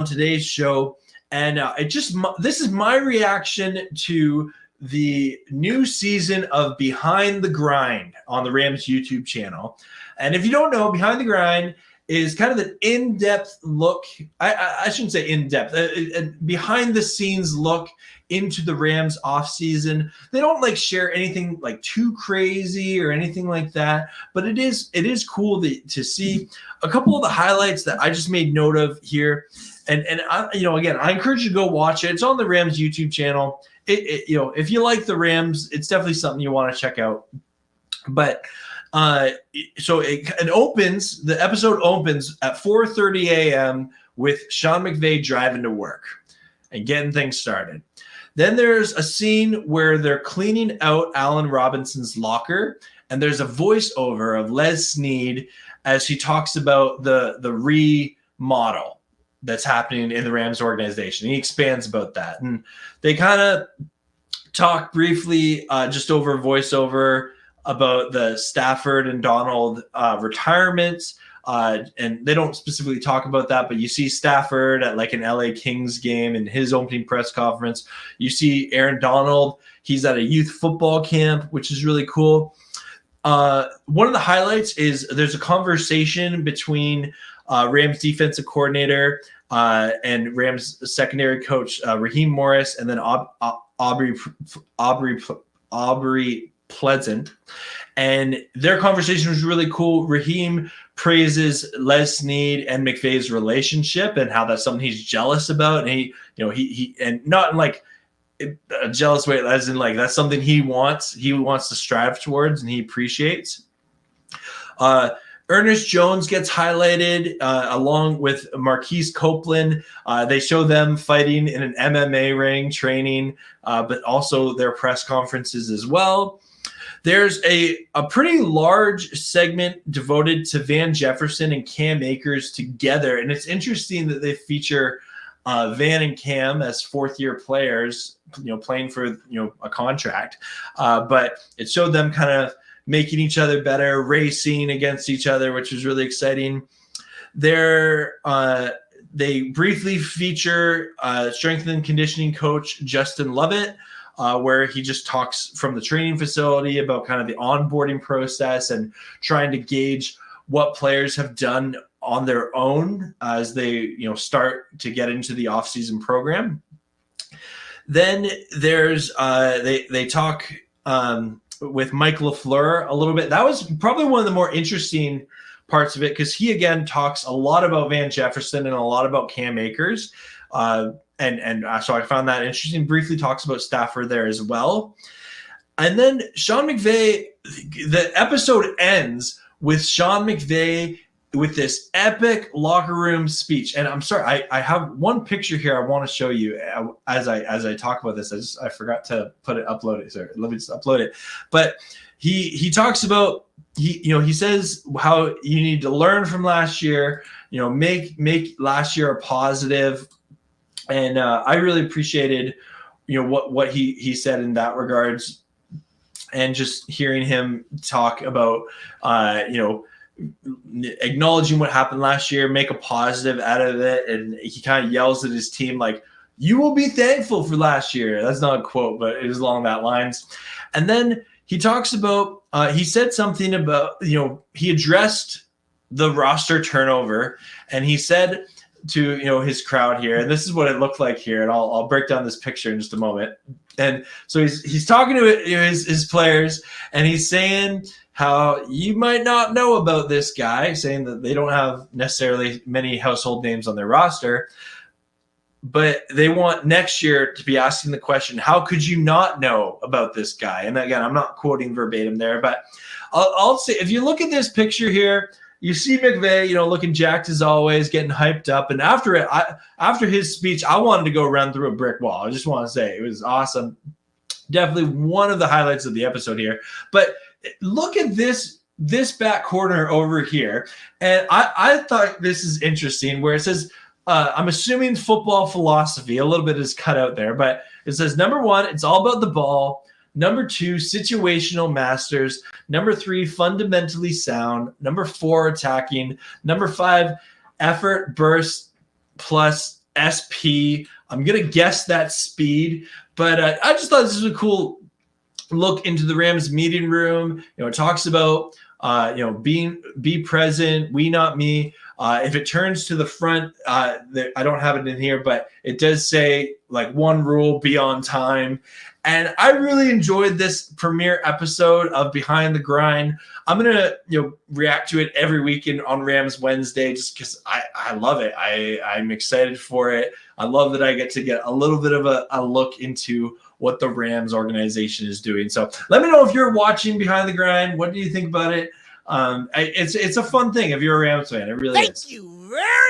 today's show, and this is my reaction to the new season of Behind the Grind on the Rams YouTube channel. And if you don't know, Behind the Grind is kind of an in-depth look. I shouldn't say in-depth, a behind-the-scenes look into the Rams offseason. They don't like share anything like too crazy or anything like that, but it is cool to see a couple of the highlights that I just made note of here. And I, again, I encourage you to go watch it. It's on the Rams YouTube channel. If you like the Rams, it's definitely something you want to check out. But the episode opens at 4:30 a.m. with Sean McVay driving to work and getting things started. Then there's a scene where they're cleaning out Allen Robinson's locker, and there's a voiceover of Les Snead as he talks about the remodel that's happening in the Rams organization. He expands about that, and they kind of talk briefly just over voiceover about the Stafford and Donald retirements. And they don't specifically talk about that, but you see Stafford at like an LA Kings game in his opening press conference. You see Aaron Donald. He's at a youth football camp, which is really cool. One of the highlights is there's a conversation between Rams defensive coordinator and Rams secondary coach Raheem Morris, and then Aubrey Pleasant. And their conversation was really cool. Raheem praises Les Snead and McVay's relationship and how that's something he's jealous about. And he and not in like a jealous way, as in like that's something he wants to strive towards and he appreciates. Ernest Jones gets highlighted along with Marquise Copeland. They show them fighting in an MMA ring training, but also their press conferences as well. There's a pretty large segment devoted to Van Jefferson and Cam Akers together. And it's interesting that they feature Van and Cam as fourth-year players, playing for, a contract. But it showed them kind of making each other better, racing against each other, which was really exciting. They briefly feature strength and conditioning coach Justin Lovett, where he just talks from the training facility about kind of the onboarding process and trying to gauge what players have done on their own as they, start to get into the offseason program. Then there's they talk with Mike LaFleur a little bit. That was probably one of the more interesting parts of it because he again talks a lot about Van Jefferson and a lot about Cam Akers. And so I found that interesting. Briefly talks about Stafford there as well. And then Sean McVay, the episode ends with Sean McVay with this epic locker room speech. And I'm sorry, I have one picture here I want to show you as I talk about this. I forgot to upload it. Sorry, let me just upload it. But he talks about, he says how you need to learn from last year, make last year a positive. And I really appreciated, what he said in that regards, and just hearing him talk about, acknowledging what happened last year, make a positive out of it. And he kind of yells at his team, like, you will be thankful for last year. That's not a quote, but it was along that lines. And then he talks about, he said something about, he addressed the roster turnover, and he said to his crowd here, and this is what it looked like here, and I'll break down this picture in just a moment. And so he's talking to his players, and he's saying how you might not know about this guy, saying that they don't have necessarily many household names on their roster, but they want next year to be asking the question, how could you not know about this guy? And again, I'm not quoting verbatim there, but I'll say, if you look at this picture here, you see McVay, looking jacked as always, getting hyped up. And after his speech, I wanted to go run through a brick wall. I just want to say it was awesome. Definitely one of the highlights of the episode here. But look at this back corner over here. And I thought this is interesting where it says, I'm assuming football philosophy, a little bit is cut out there, but it says, number 1, it's all about the ball. Number 2, situational masters. Number 3, fundamentally sound. Number 4, attacking. Number 5, effort, burst, plus SP. I'm going to guess that speed, but I just thought this was a cool look into the Rams meeting room. It talks about, be present, we not me. If it turns to the front, I don't have it in here, but it does say like one rule, be on time. And I really enjoyed this premiere episode of Behind the Grind. I'm gonna react to it every weekend on Rams Wednesday just because I love it. I'm excited for it. I love that I get to get a little bit of a look into what the Rams organization is doing. So let me know if you're watching Behind the Grind. What do you think about it? It's a fun thing if you're a Rams fan. It really is. Thank you very